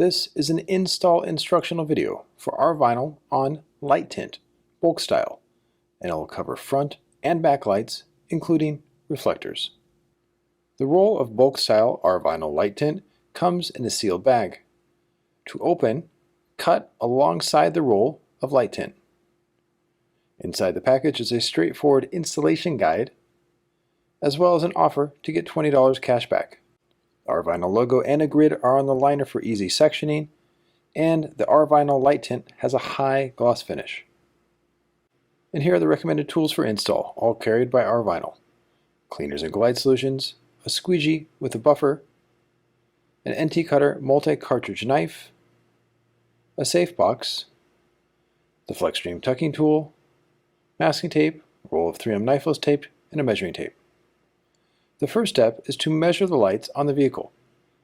This is an install instructional video for Rvinyl on light tint, bulk style, and it will cover front and back lights, including reflectors. The roll of bulk style Rvinyl light tint comes in a sealed bag. To open, cut alongside the roll of light tint. Inside the package is a straightforward installation guide, as well as an offer to get $20 cash back. The Rvinyl logo and a grid are on the liner for easy sectioning, and the Rvinyl light tint has a high gloss finish. And here are the recommended tools for install, all carried by Rvinyl. Cleaners and glide solutions, a squeegee with a buffer, an NT cutter multi-cartridge knife, a safe box, the Flextreme tucking tool, masking tape, a roll of 3M Knifeless tape, and a measuring tape. The first step is to measure the lights on the vehicle.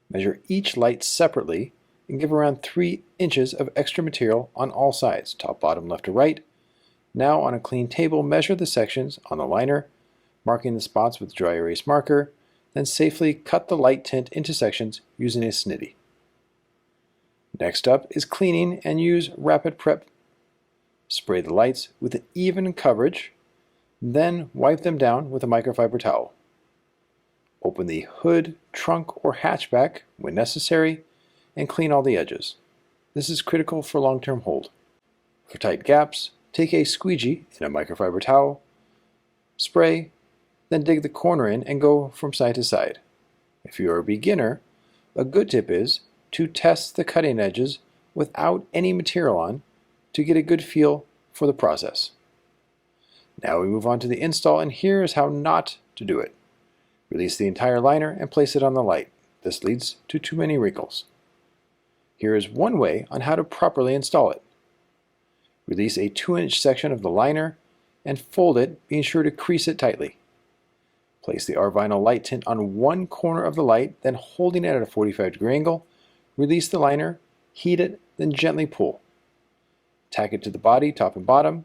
Measure each light separately and give around 3 inches of extra material on all sides, top, bottom, left to right. Now on a clean table, measure the sections on the liner, marking the spots with dry erase marker, then safely cut the light tint into sections using a snitty. Next up is cleaning and use rapid prep. Spray the lights with an even coverage, then wipe them down with a microfiber towel. Open the hood, trunk, or hatchback when necessary and clean all the edges. This is critical for long-term hold. For tight gaps, take a squeegee and a microfiber towel, spray, then dig the corner in and go from side to side. If you are a beginner, a good tip is to test the cutting edges without any material on to get a good feel for the process. Now we move on to the install, and here is how not to do it. Release the entire liner and place it on the light. This leads to too many wrinkles. Here is one way on how to properly install it. Release a 2-inch section of the liner and fold it, being sure to crease it tightly. Place the Rvinyl light tint on one corner of the light, then holding it at a 45-degree angle, release the liner, heat it, then gently pull. Tack it to the body, top and bottom.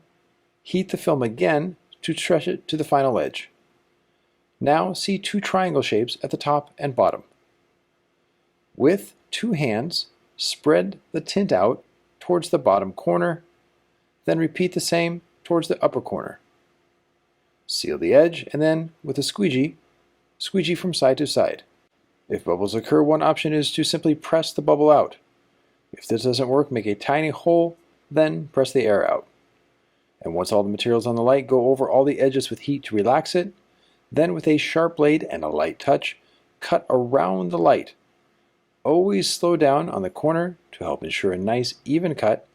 Heat the film again to stretch it to the final edge. Now see 2 triangle shapes at the top and bottom. With 2 hands, spread the tint out towards the bottom corner, then repeat the same towards the upper corner. Seal the edge, and then with a squeegee from side to side. If bubbles occur, one option is to simply press the bubble out. If this doesn't work, make a tiny hole, then press the air out. And once all the material is on the light, go over all the edges with heat to relax it. Then with a sharp blade and a light touch, cut around the light. Always slow down on the corner to help ensure a nice even cut,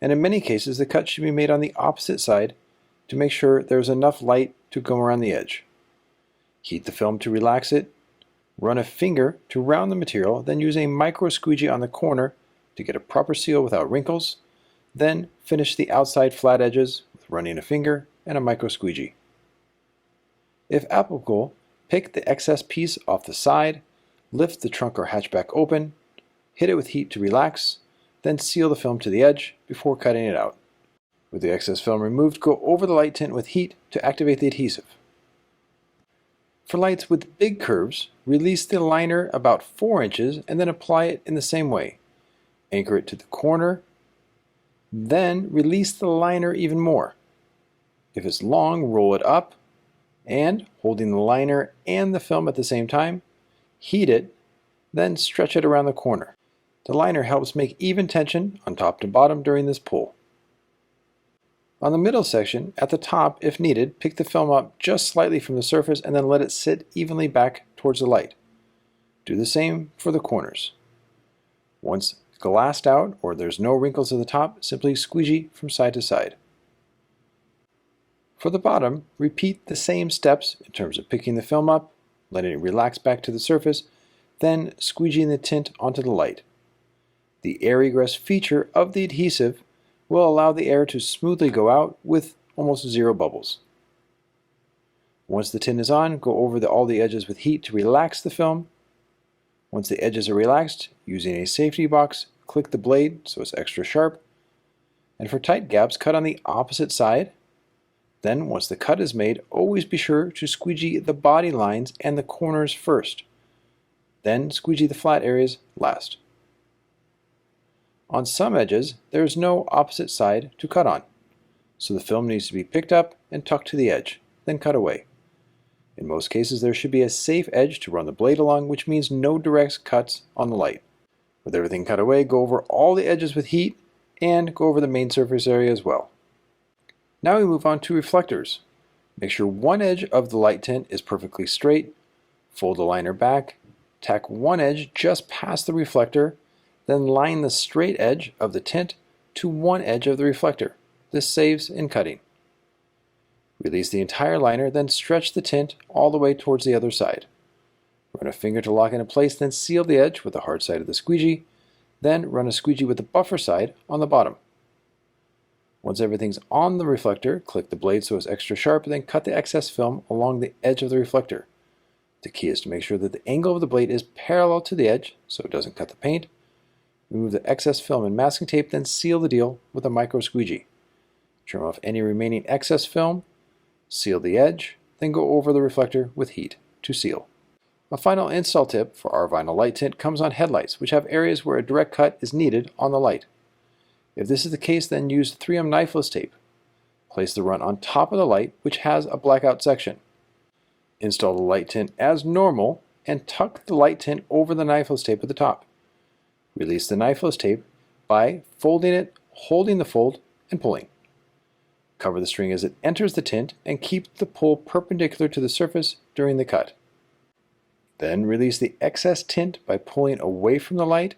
and in many cases the cut should be made on the opposite side to make sure there's enough light to come around the edge. Heat the film to relax it, run a finger to round the material, then use a micro squeegee on the corner to get a proper seal without wrinkles, then finish the outside flat edges with running a finger and a micro squeegee. If applicable, pick the excess piece off the side, lift the trunk or hatchback open, hit it with heat to relax, then seal the film to the edge before cutting it out. With the excess film removed, go over the light tint with heat to activate the adhesive. For lights with big curves, release the liner about 4 inches and then apply it in the same way. Anchor it to the corner, then release the liner even more. If it's long, roll it up, and, holding the liner and the film at the same time, heat it, then stretch it around the corner. The liner helps make even tension on top to bottom during this pull. On the middle section, at the top, if needed, pick the film up just slightly from the surface and then let it sit evenly back towards the light. Do the same for the corners. Once glassed out or there's no wrinkles at the top, simply squeegee from side to side. For the bottom, repeat the same steps in terms of picking the film up, letting it relax back to the surface, then squeegeeing the tint onto the light. The air egress feature of the adhesive will allow the air to smoothly go out with almost 0 bubbles. Once the tint is on, go over all the edges with heat to relax the film. Once the edges are relaxed, using a safety box, click the blade so it's extra sharp. And for tight gaps, cut on the opposite side. Then, once the cut is made, always be sure to squeegee the body lines and the corners first. Then squeegee the flat areas last. On some edges, there is no opposite side to cut on, so the film needs to be picked up and tucked to the edge, then cut away. In most cases, there should be a safe edge to run the blade along, which means no direct cuts on the light. With everything cut away, go over all the edges with heat and go over the main surface area as well. Now we move on to reflectors. Make sure one edge of the light tint is perfectly straight, fold the liner back, tack one edge just past the reflector, then line the straight edge of the tint to one edge of the reflector. This saves in cutting. Release the entire liner, then stretch the tint all the way towards the other side. Run a finger to lock into place, then seal the edge with the hard side of the squeegee, then run a squeegee with the buffer side on the bottom. Once everything's on the reflector, click the blade so it's extra sharp, then cut the excess film along the edge of the reflector. The key is to make sure that the angle of the blade is parallel to the edge so it doesn't cut the paint. Remove the excess film and masking tape, then seal the deal with a micro squeegee. Trim off any remaining excess film, seal the edge, then go over the reflector with heat to seal. A final install tip for Rvinyl Light Tint comes on headlights, which have areas where a direct cut is needed on the light. If this is the case, then use 3M Knifeless tape. Place the run on top of the light, which has a blackout section. Install the light tint as normal and tuck the light tint over the Knifeless tape at the top. Release the Knifeless tape by folding it, holding the fold, and pulling. Cover the string as it enters the tint and keep the pull perpendicular to the surface during the cut. Then release the excess tint by pulling away from the light,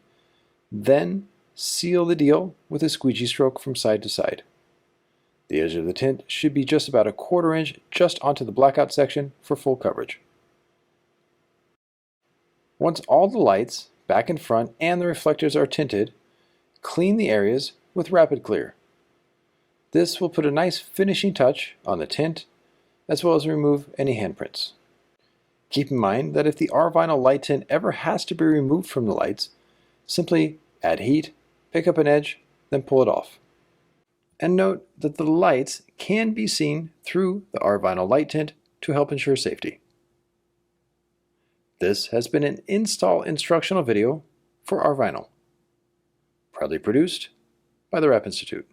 then seal the deal with a squeegee stroke from side to side. The edge of the tint should be just about a 1/4 inch just onto the blackout section for full coverage. Once all the lights, back and front, and the reflectors are tinted, clean the areas with Rapid Clear. This will put a nice finishing touch on the tint, as well as remove any handprints. Keep in mind that if the Rvinyl light tint ever has to be removed from the lights, simply add heat, pick up an edge, then pull it off. And note that the lights can be seen through the Rvinyl light tint to help ensure safety. This has been an install instructional video for Rvinyl, proudly produced by the Rap Institute.